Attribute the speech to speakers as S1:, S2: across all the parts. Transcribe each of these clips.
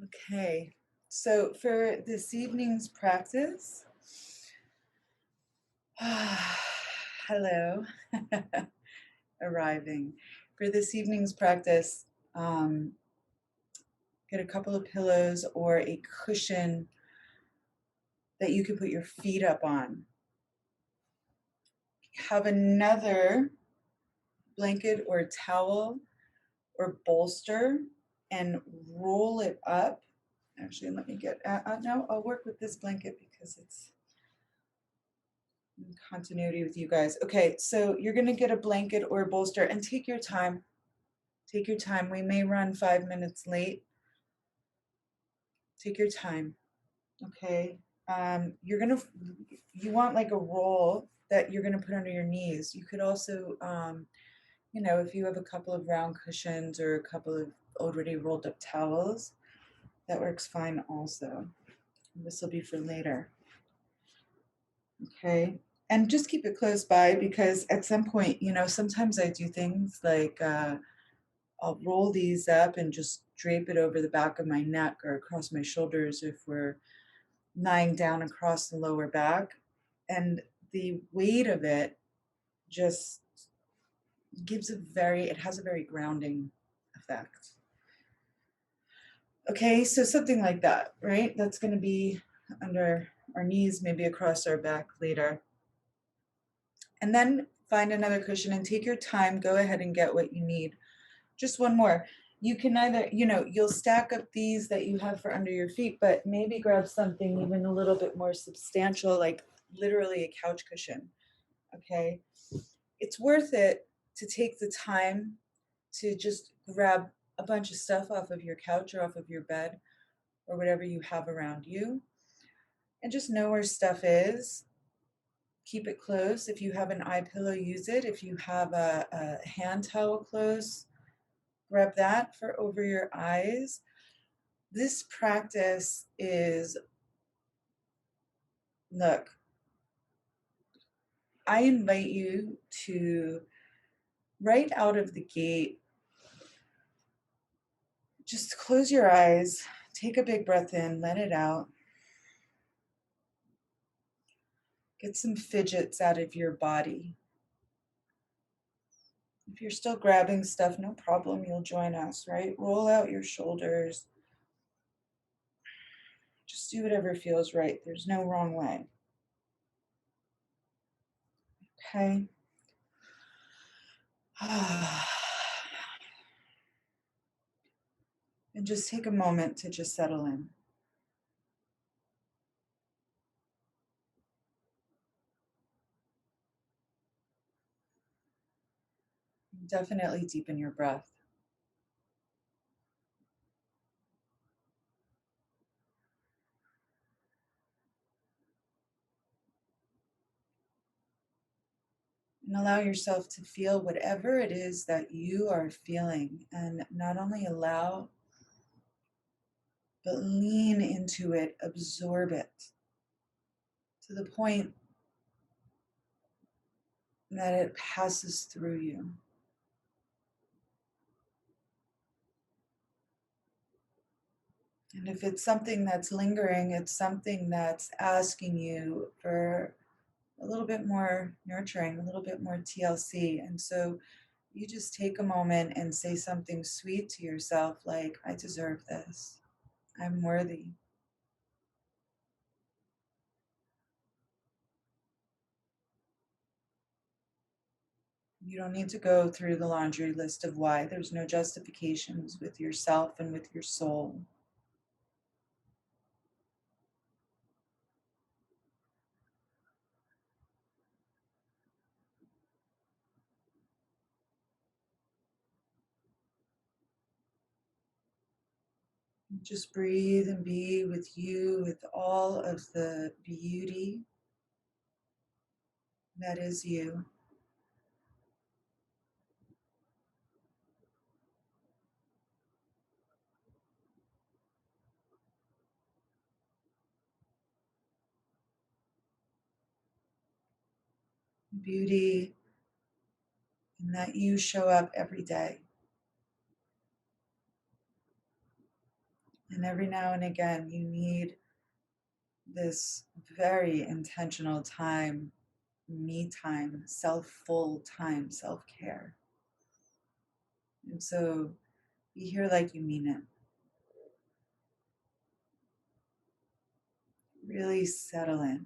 S1: Okay, so for this evening's practice, hello, arriving. For this evening's practice, um, get a couple of pillows or a cushion that you can put your feet up on. Have another blanket or towel or bolster and roll it up. Actually, let me get, no, I'll work with this blanket because it's in continuity with you guys. Okay, so you're going to get a blanket or a bolster and take your time. Take your time. We may run 5 minutes late. Take your time. Okay. You want like a roll that you're going to put under your knees. You could also, if you have a couple of round cushions or a couple of already rolled up towels, that works fine also. This will be for later. Okay. And just keep it close by because at some point, sometimes I do things like I'll roll these up and just drape it over the back of my neck or across my shoulders if we're lying down across the lower back. And the weight of it just it has a very grounding effect. Okay, so something like that, right? That's going to be under our knees, maybe across our back later. And then find another cushion and take your time. Go ahead and get what you need. Just one more. You can either, you'll stack up these that you have for under your feet, but maybe grab something even a little bit more substantial, like literally a couch cushion. Okay. It's worth it to take the time to just grab a bunch of stuff off of your couch or off of your bed or whatever you have around you and just know where stuff is. Keep it close. If you have an eye pillow, use it. If you have a hand towel close, grab that for over your eyes. This practice is, look, I invite you to, right out of the gate, just close your eyes, take a big breath in, let it out. Get some fidgets out of your body. If you're still grabbing stuff, no problem, you'll join us, right? Roll out your shoulders. Just do whatever feels right. There's no wrong way. Okay. And just take a moment to just settle in. Definitely deepen your breath. And allow yourself to feel whatever it is that you are feeling. And not only allow, but lean into it, absorb it to the point that it passes through you. And if it's something that's lingering, it's something that's asking you for a little bit more nurturing, a little bit more TLC. And so you just take a moment and say something sweet to yourself like, I deserve this. I'm worthy. You don't need to go through the laundry list of why. There's no justifications with yourself and with your soul. Just breathe and be with you, with all of the beauty that is you. Beauty and that you show up every day. And every now and again, you need this very intentional time, me time, self-full time, self-care. And so be here like you mean it. Really settle in.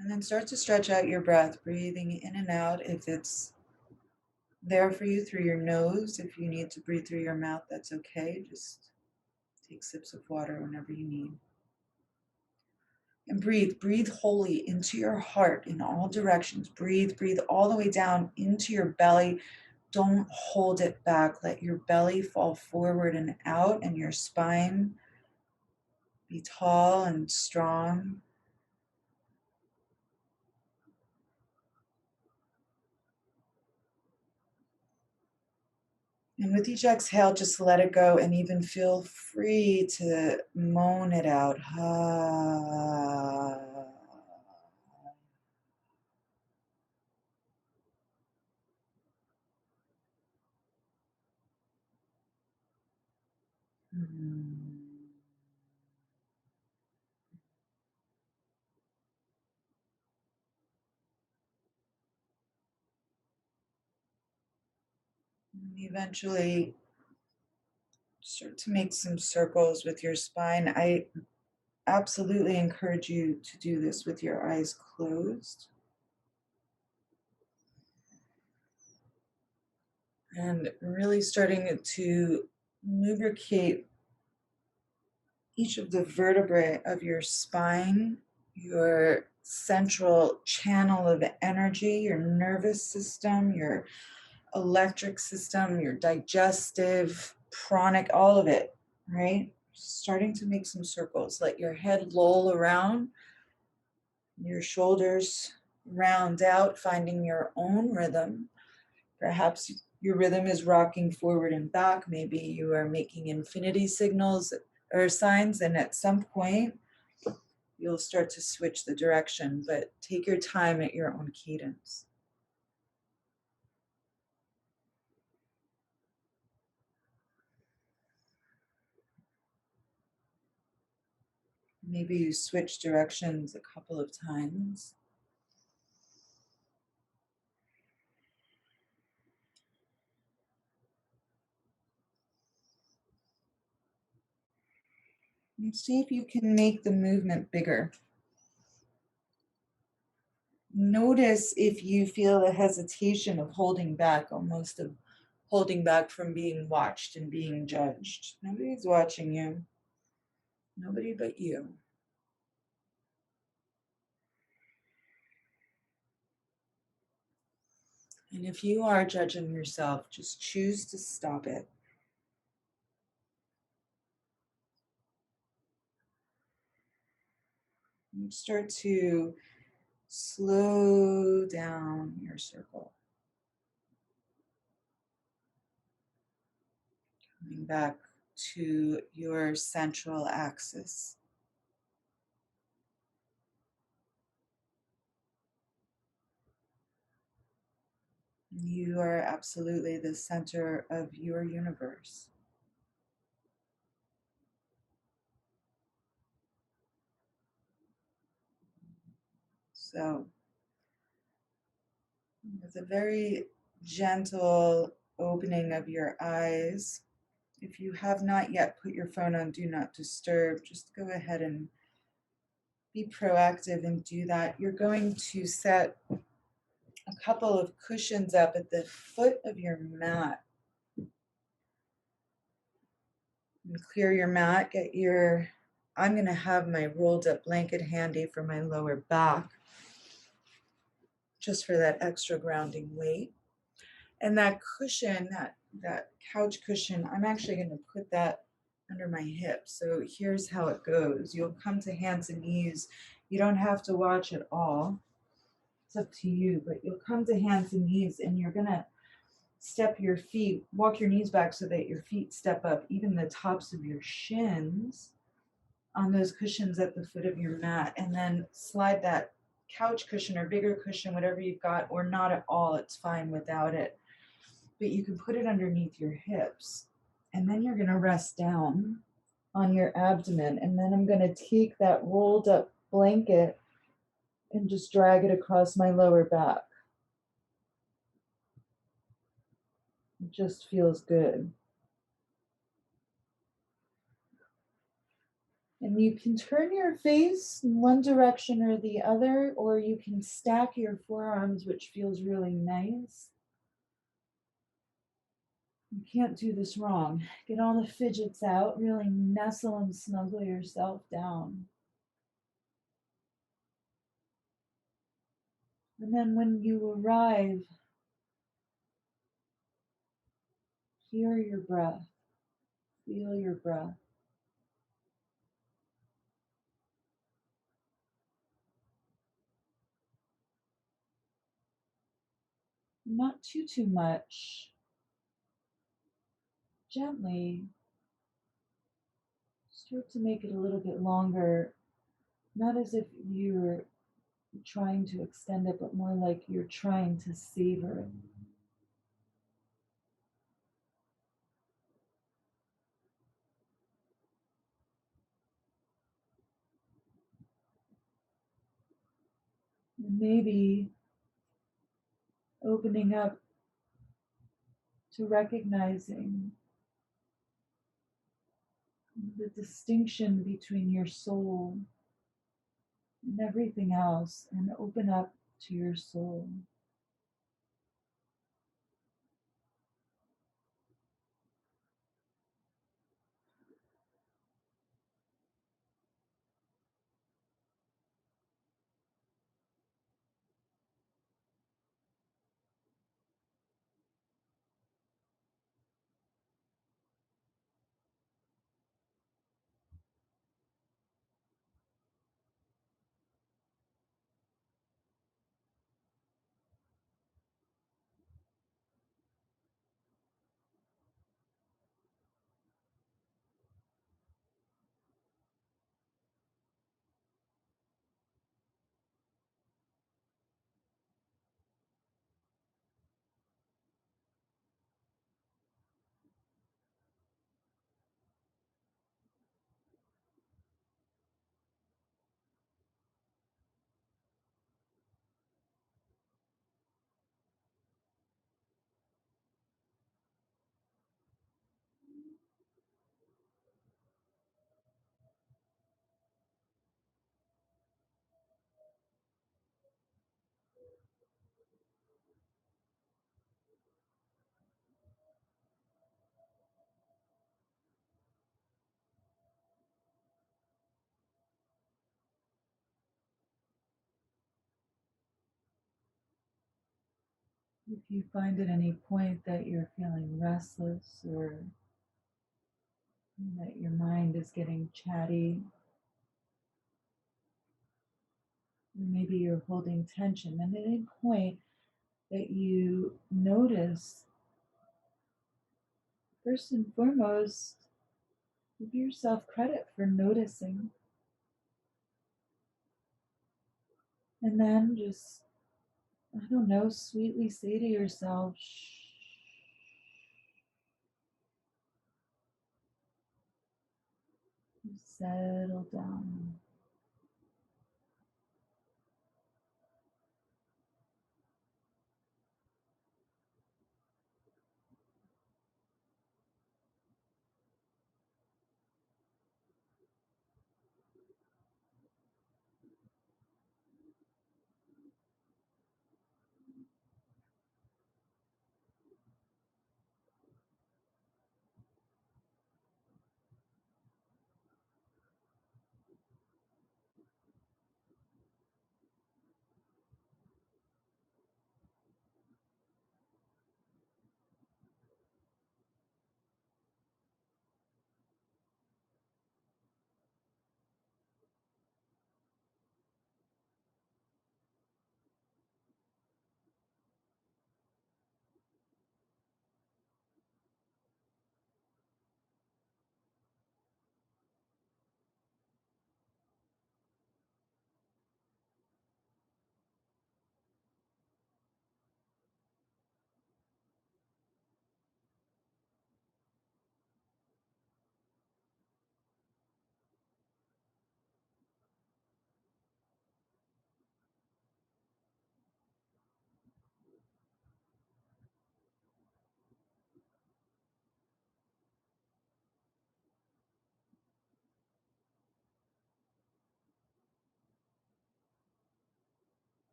S1: And then start to stretch out your breath, breathing in and out. If it's there for you through your nose, if you need to breathe through your mouth, that's okay. Just take sips of water whenever you need. And breathe, breathe wholly into your heart in all directions. Breathe, breathe all the way down into your belly. Don't hold it back. Let your belly fall forward and out, and your spine be tall and strong. And with each exhale, just let it go and even feel free to moan it out. And eventually start to make some circles with your spine. I absolutely encourage you to do this with your eyes closed. And really starting to lubricate each of the vertebrae of your spine, your central channel of energy, your nervous system, your electric system, your digestive, pranic, all of it, right? Starting to make some circles. Let your head loll around, your shoulders round out, finding your own rhythm. Perhaps your rhythm is rocking forward and back. Maybe you are making infinity signals or signs, and at some point you'll start to switch the direction, but take your time at your own cadence. Maybe you switch directions a couple of times. And see if you can make the movement bigger. Notice if you feel the hesitation of holding back, almost of holding back from being watched and being judged. Nobody's watching you, nobody but you. And if you are judging yourself, just choose to stop it. And start to slow down your circle. Coming back to your central axis. You are absolutely the center of your universe. So, with a very gentle opening of your eyes, if you have not yet put your phone on Do Not Disturb, just go ahead and be proactive and do that. You're going to set a couple of cushions up at the foot of your mat. And clear your mat, I'm going to have my rolled up blanket handy for my lower back, just for that extra grounding weight. And that cushion, that couch cushion, I'm actually going to put that under my hip. So here's how it goes. You'll come to hands and knees. You don't have to watch at all. It's up to you, but you'll come to hands and knees and you're going to step your feet, walk your knees back so that your feet step up, even the tops of your shins. on those cushions at the foot of your mat, and then slide that couch cushion or bigger cushion, whatever you've got, or not at all, it's fine without it. But you can put it underneath your hips. And then you're going to rest down on your abdomen. And then I'm going to take that rolled up blanket and just drag it across my lower back. It just feels good. And you can turn your face in one direction or the other, or you can stack your forearms, which feels really nice. You can't do this wrong. Get all the fidgets out, really nestle and snuggle yourself down. And then when you arrive, hear your breath, feel your breath. Not too much. Gently start to make it a little bit longer, not as if you're trying to extend it, but more like you're trying to savor it. And maybe opening up to recognizing the distinction between your soul and everything else, and open up to your soul. If you find at any point that you're feeling restless or that your mind is getting chatty, or maybe you're holding tension, and at any point that you notice, first and foremost, give yourself credit for noticing. And then just, I don't know, sweetly say to yourself, shh. Settle down.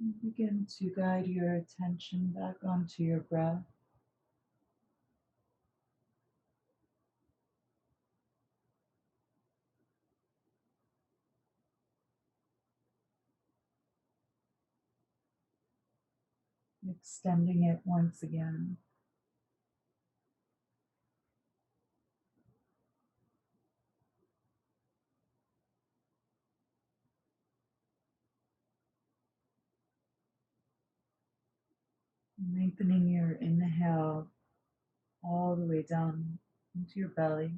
S1: And begin to guide your attention back onto your breath. Extending it once again. Lengthening your inhale all the way down into your belly.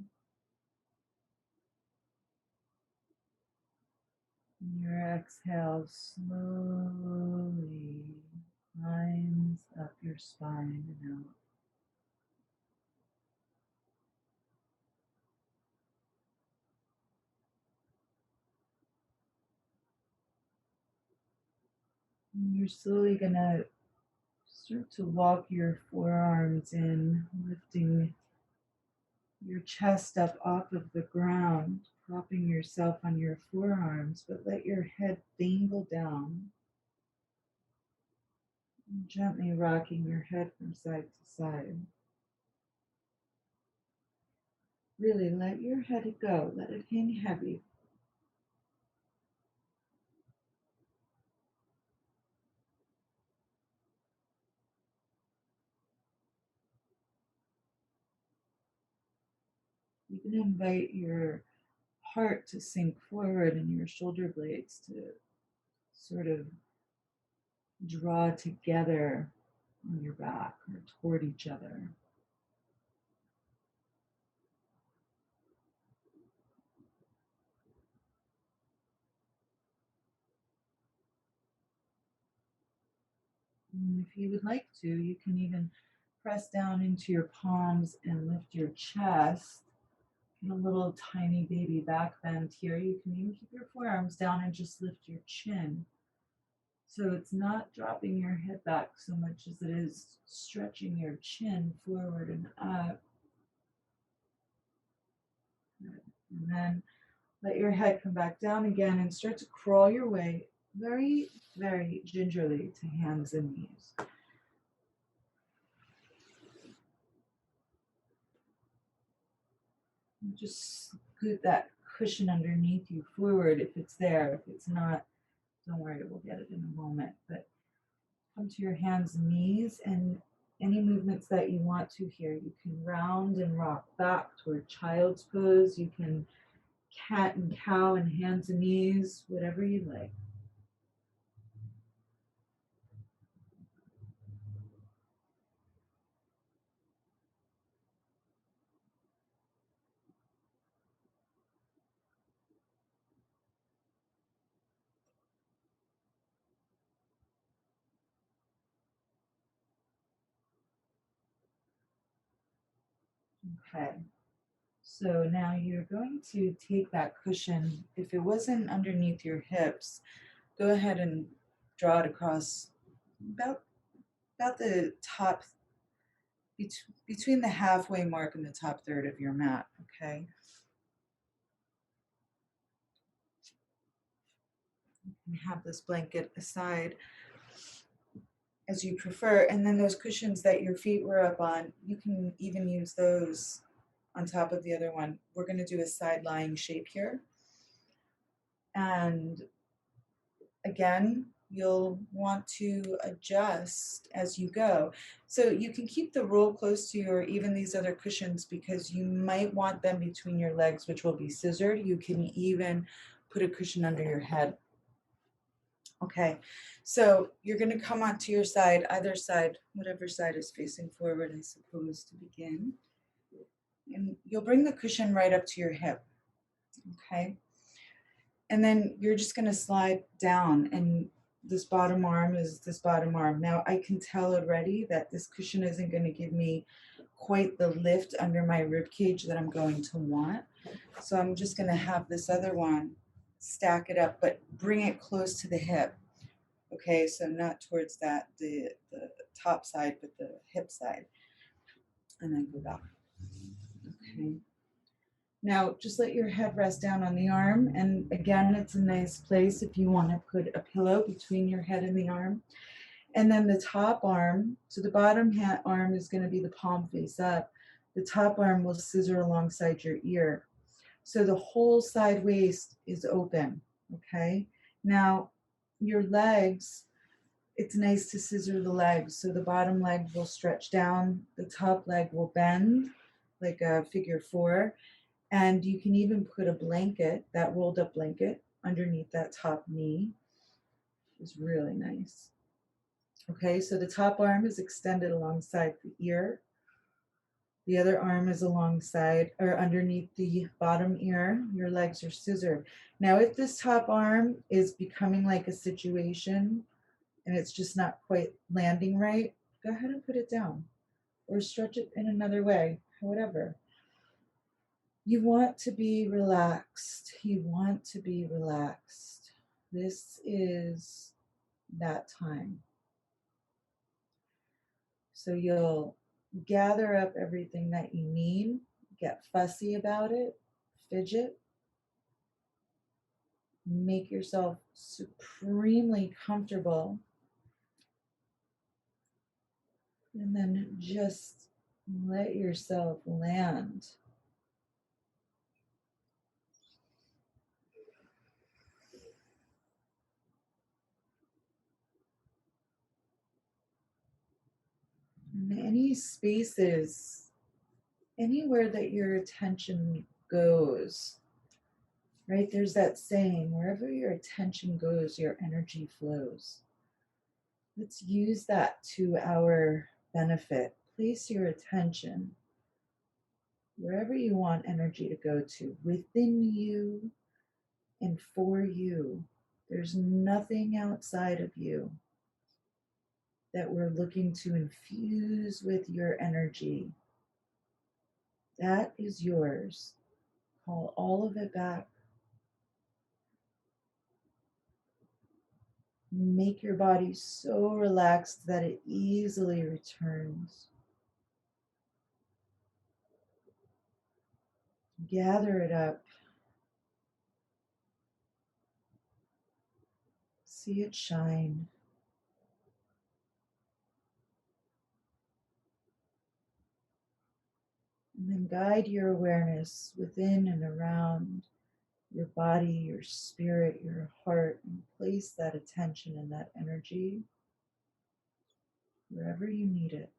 S1: And your exhale slowly climbs up your spine and out. And you're slowly going to start to walk your forearms in, lifting your chest up off of the ground, propping yourself on your forearms, but let your head dangle down, gently rocking your head from side to side. Really let your head go, let it hang heavy. You can invite your heart to sink forward and your shoulder blades to sort of draw together on your back or toward each other. And if you would like to, you can even press down into your palms and lift your chest. Get a little tiny baby back bend here. You can even keep your forearms down and just lift your chin. So it's not dropping your head back so much as it is stretching your chin forward and up. And then let your head come back down again and start to crawl your way very, very gingerly to hands and knees. And just scoot that cushion underneath you forward if it's there. If it's not, don't worry, we'll get it in a moment. But come to your hands and knees, and any movements that you want to here. You can round and rock back toward child's pose. You can cat and cow and hands and knees, whatever you like. Okay. So now you're going to take that cushion. If it wasn't underneath your hips, go ahead and draw it across about the top, between the halfway mark and the top third of your mat, okay? And have this blanket aside as you prefer. And then those cushions that your feet were up on, you can even use those on top of the other one. We're going to do a side lying shape here. And again, you'll want to adjust as you go. So you can keep the roll close to you or even these other cushions because you might want them between your legs, which will be scissored. You can even put a cushion under your head. Okay, so you're going to come onto your side, either side, whatever side is facing forward, I suppose, to begin. And you'll bring the cushion right up to your hip. Okay. And then you're just going to slide down, and this bottom arm is this bottom arm. Now I can tell already that this cushion isn't going to give me quite the lift under my rib cage that I'm going to want. So I'm just going to have this other one stack it up, but bring it close to the hip. Okay, so not towards the top side, but the hip side. And then go back. Okay. Now, just let your head rest down on the arm. And again, it's a nice place if you want to put a pillow between your head and the arm. And then the top arm, so the bottom arm is going to be the palm face up. The top arm will scissor alongside your ear. So the whole side waist is open, okay? Now, your legs, it's nice to scissor the legs. So the bottom leg will stretch down, the top leg will bend like a figure four, and you can even put a blanket, that rolled up blanket, underneath that top knee. It's really nice. Okay, so the top arm is extended alongside the ear. The other arm is alongside or underneath the bottom ear. Your legs are scissored. Now, if this top arm is becoming like a situation and it's just not quite landing right, go ahead and put it down or stretch it in another way, whatever. You want to be relaxed. You want to be relaxed. This is that time. So you'll gather up everything that you need, get fussy about it, fidget, make yourself supremely comfortable, and then just let yourself land. In any spaces, anywhere that your attention goes, right? There's that saying, wherever your attention goes, your energy flows. Let's use that to our benefit. Place your attention wherever you want energy to go to, within you and for you. There's nothing outside of you that we're looking to infuse with your energy. That is yours. Call all of it back. Make your body so relaxed that it easily returns. Gather it up. See it shine. And then guide your awareness within and around your body, your spirit, your heart, and place that attention and that energy wherever you need it.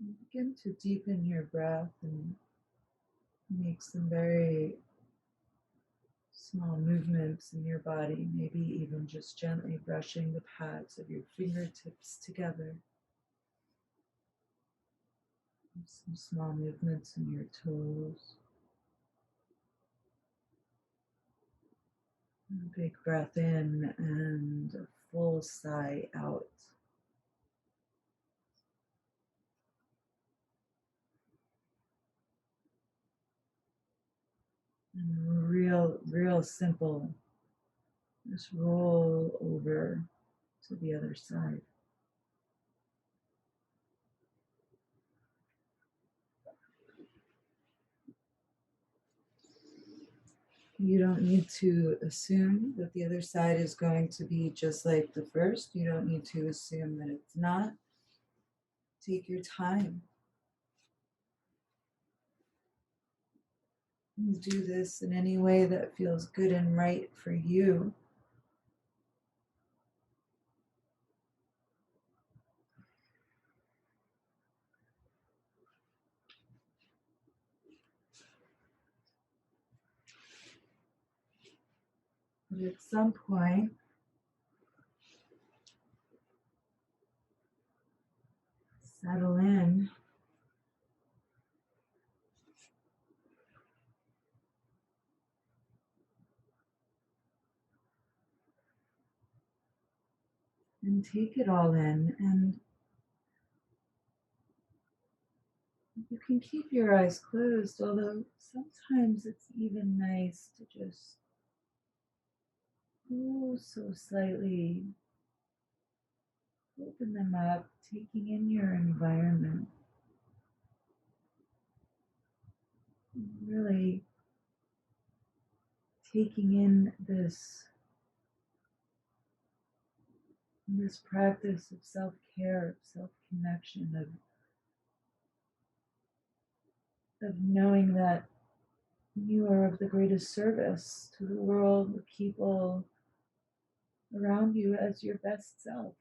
S1: Begin to deepen your breath and make some very small movements in your body, maybe even just gently brushing the pads of your fingertips together. Some small movements in your toes. A big breath in and a full sigh out. And real simple. Just roll over to the other side. You don't need to assume that the other side is going to be just like the first. You don't need to assume that it's not. Take your time. Do this in any way that feels good and right for you. But at some point, settle in. And take it all in. And you can keep your eyes closed, although sometimes it's even nice to just so slightly open them up, taking in your environment. Really taking in this practice of self-care, of self-connection, of knowing that you are of the greatest service to the world, the people around you as your best self.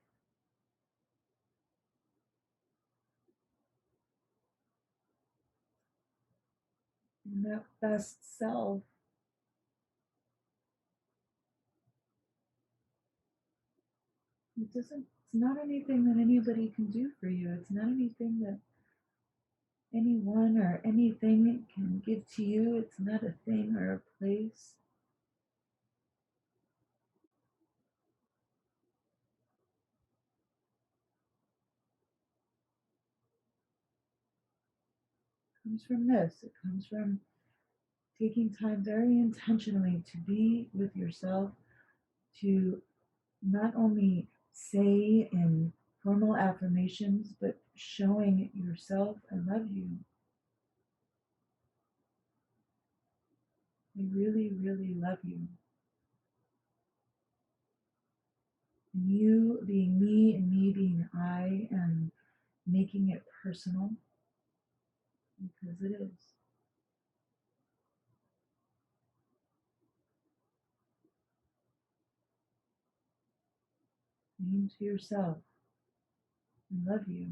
S1: And that best self it's not anything that anybody can do for you. It's not anything that anyone or anything can give to you. It's not a thing or a place. It comes from this. It comes from taking time very intentionally to be with yourself, to not only say in formal affirmations, but showing yourself, I love you. I really, really love you. And you being me and me being I, and making it personal, because it is. Name to yourself, I love you.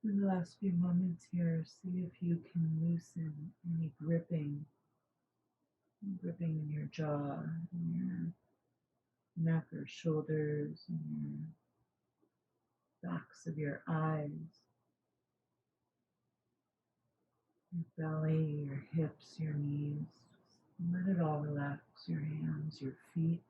S1: In the last few moments here, see if you can loosen any gripping in your jaw, in your neck or shoulders, in your backs of your eyes, your belly, your hips, your knees. Let it all relax, your hands, your feet.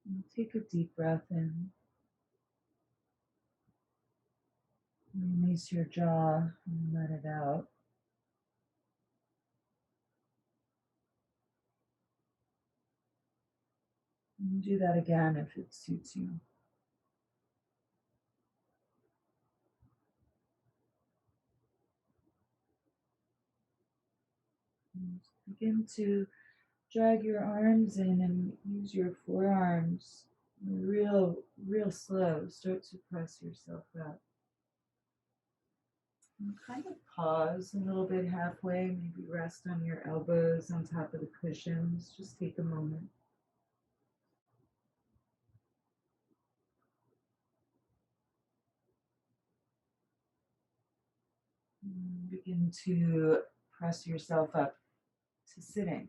S1: And take a deep breath in. Release your jaw and let it out. And do that again if it suits you. And begin to drag your arms in and use your forearms real slow. Start to press yourself up. And kind of pause a little bit halfway, maybe rest on your elbows on top of the cushions. Just take a moment. And begin to press yourself up to sitting.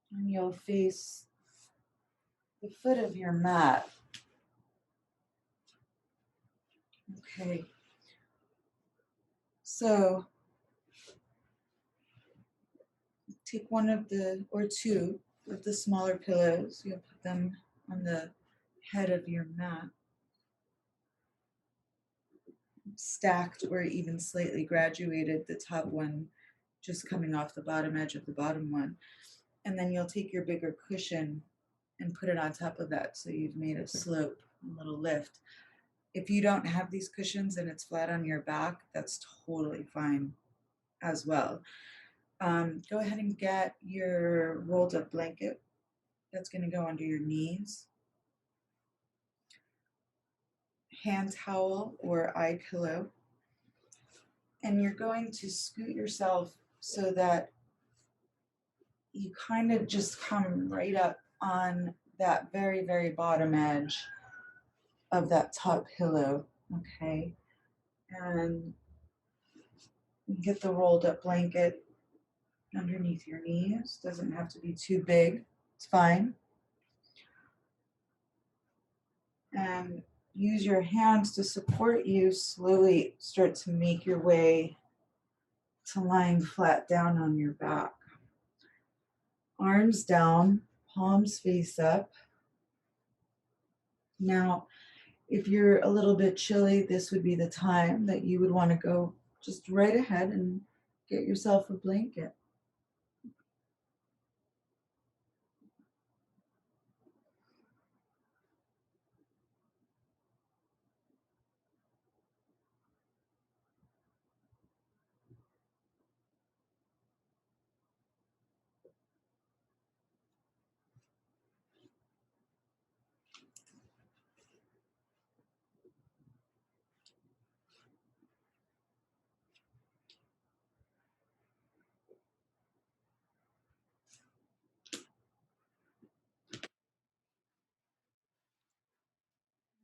S1: And you'll face the foot of your mat. Okay. So take one of the, or two of the smaller pillows. You'll put them on the head of your mat, stacked or even slightly graduated, the top one just coming off the bottom edge of the bottom one. And then you'll take your bigger cushion and put it on top of that. So you've made a slope, a little lift. If you don't have these cushions and it's flat on your back, that's totally fine as well. Go ahead and get your rolled up blanket. That's going to go under your knees. Hand towel or eye pillow. And you're going to scoot yourself so that you kind of just come right up on that very bottom edge of that top pillow, okay? And get the rolled up blanket underneath your knees. Doesn't have to be too big, it's fine. And use your hands to support you. Slowly start to make your way to lying flat down on your back. Arms down, palms face up. Now, if you're a little bit chilly, this would be the time that you would want to go just right ahead and get yourself a blanket.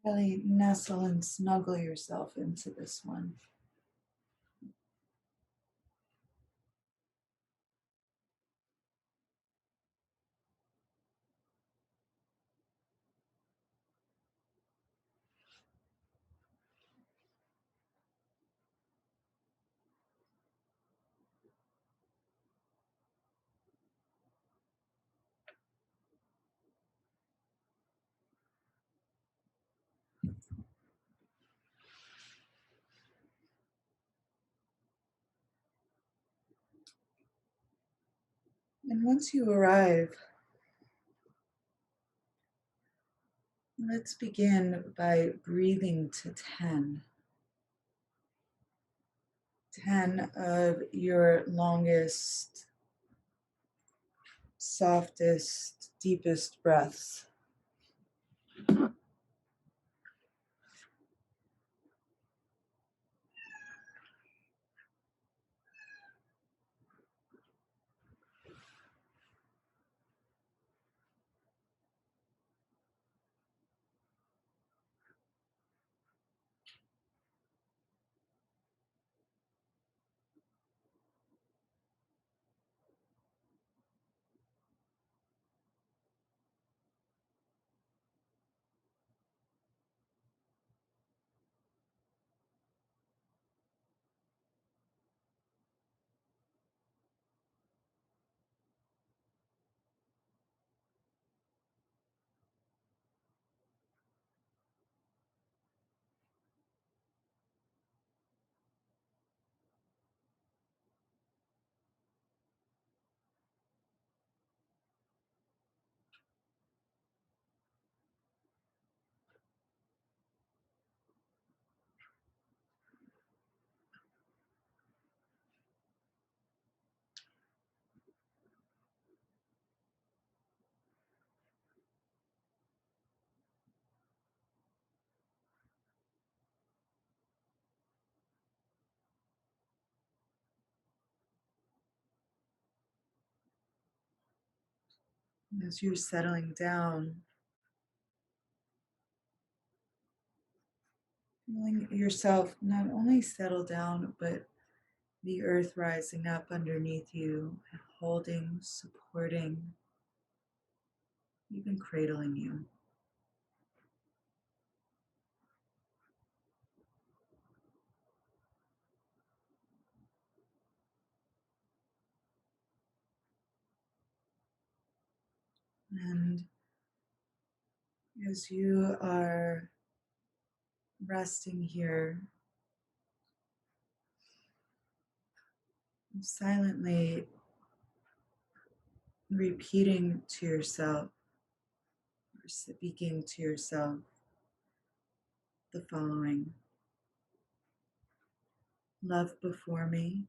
S1: Really nestle and snuggle yourself into this one. And once you arrive, let's begin by breathing to 10. 10 of your longest, softest, deepest breaths. As you're settling down, feeling yourself not only settle down, but the earth rising up underneath you, holding, supporting, even cradling you. And as you are resting here, silently repeating to yourself or speaking to yourself the following: love before me,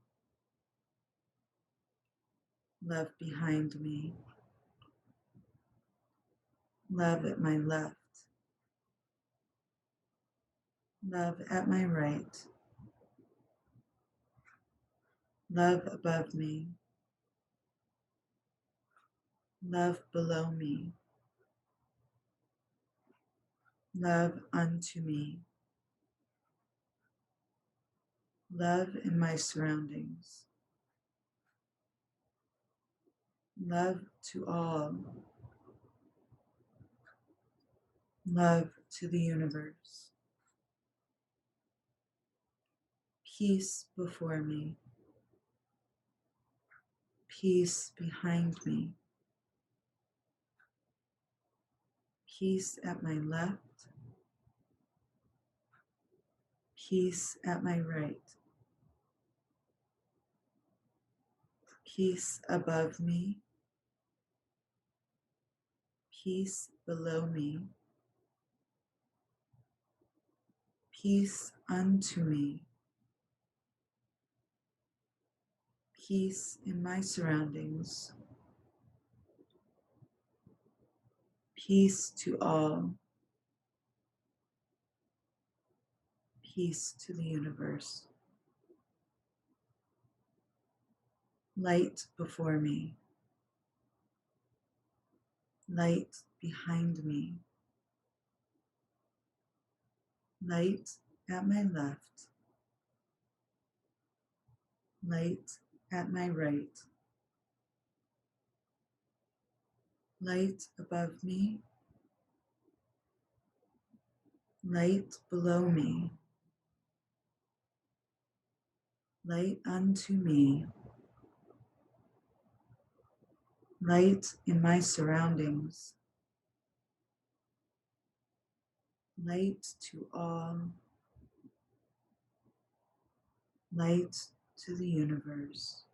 S1: love behind me, love at my left, love at my right, love above me, love below me, love unto me, love in my surroundings, love to all, love to the universe, peace before me, peace behind me, peace at my left, peace at my right, peace above me, peace below me, peace unto me, peace in my surroundings, peace to all, peace to the universe. Light before me, light behind me, light at my left, light at my right, light above me, light below me, light unto me, light in my surroundings, light to all, light to the universe.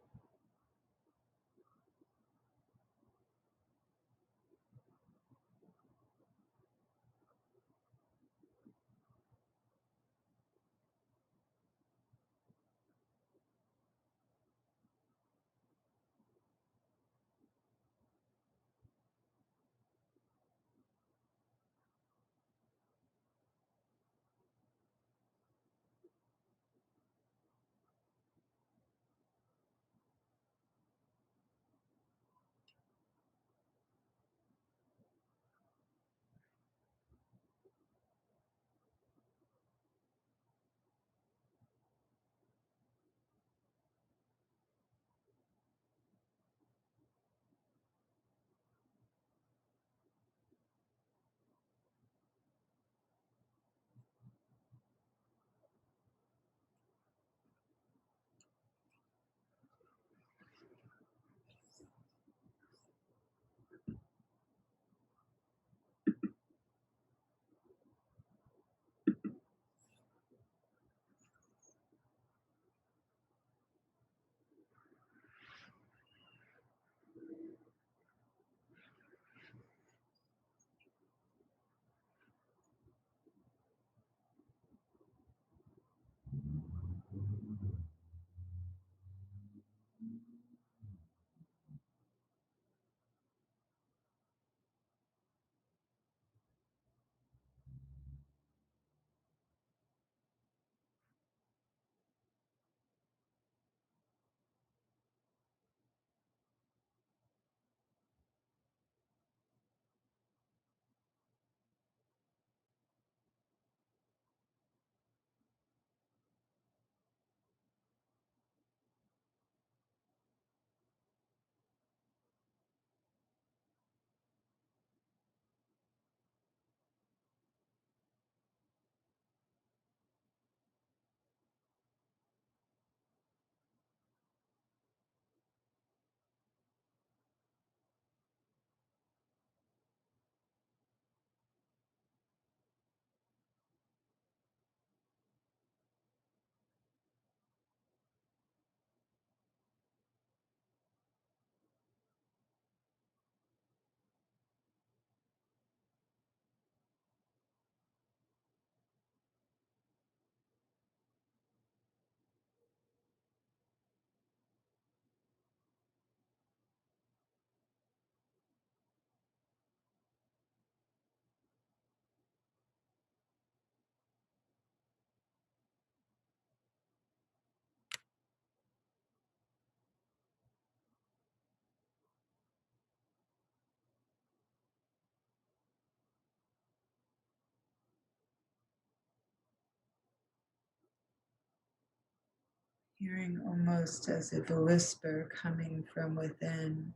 S1: Hearing almost as if a whisper coming from within,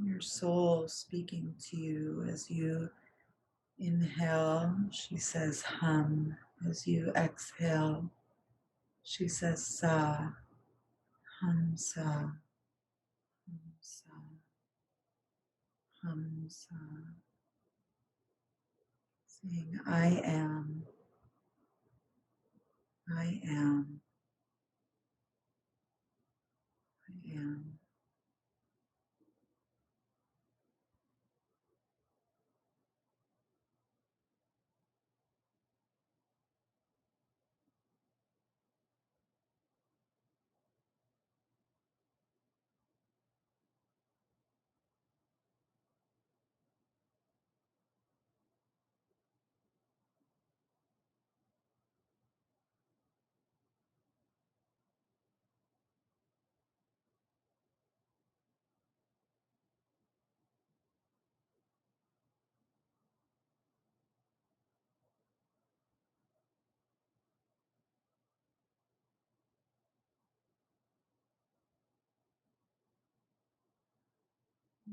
S1: your soul speaking to you as you inhale, she says hum. As you exhale, she says sa, hum sa, hum sa, hum sa. Saying I am, I am. I am.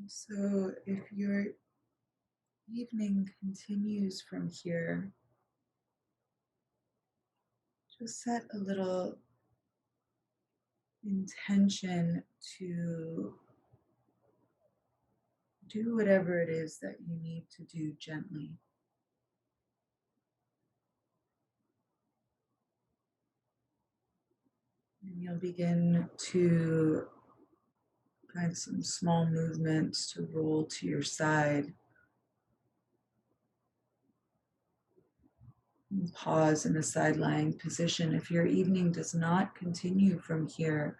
S1: So if your evening continues from here, just set a little intention to do whatever it is that you need to do gently. And you'll begin to find some small movements to roll to your side. And pause in a side lying position. If your evening does not continue from here,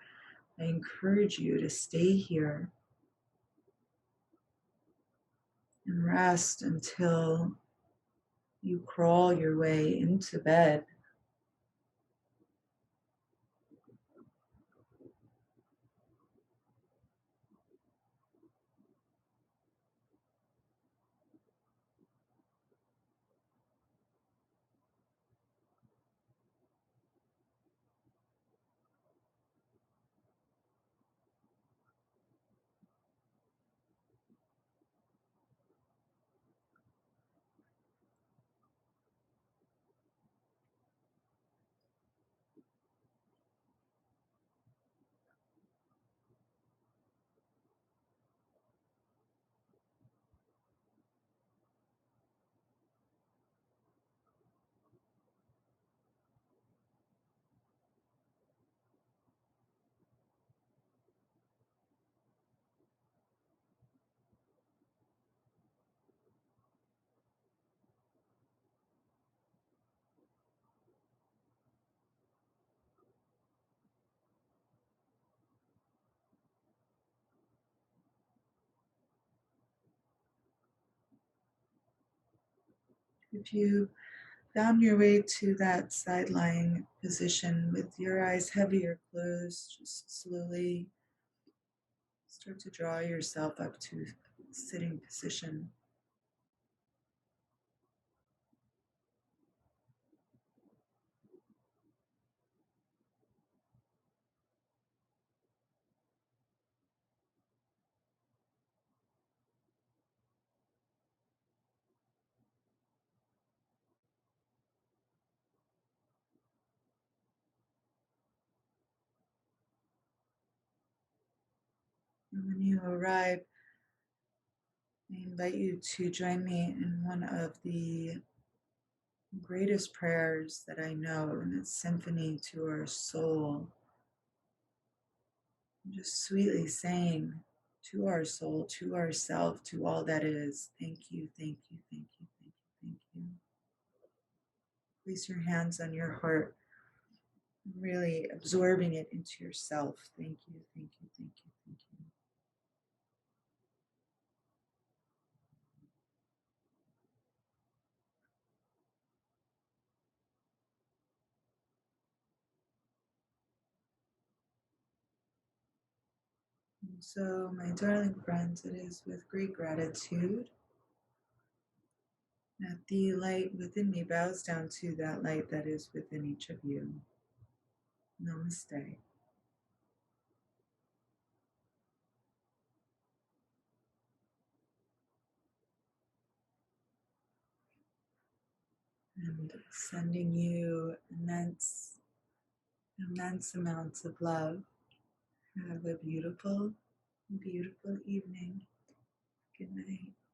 S1: I encourage you to stay here and rest until you crawl your way into bed. If you found your way to that side lying position with your eyes heavy or closed, just slowly start to draw yourself up to sitting position. And when you arrive, I invite you to join me in one of the greatest prayers that I know, and it's symphony to our soul. Just sweetly saying to our soul, to ourself, to all that is, thank you, thank you, thank you, thank you, thank you. Place your hands on your heart, really absorbing it into yourself. Thank you, thank you, thank you, thank you. And so, my darling friends, it is with great gratitude that the light within me bows down to that light that is within each of you. Namaste. And sending you immense, immense amounts of love. Have a beautiful, beautiful evening. Good night.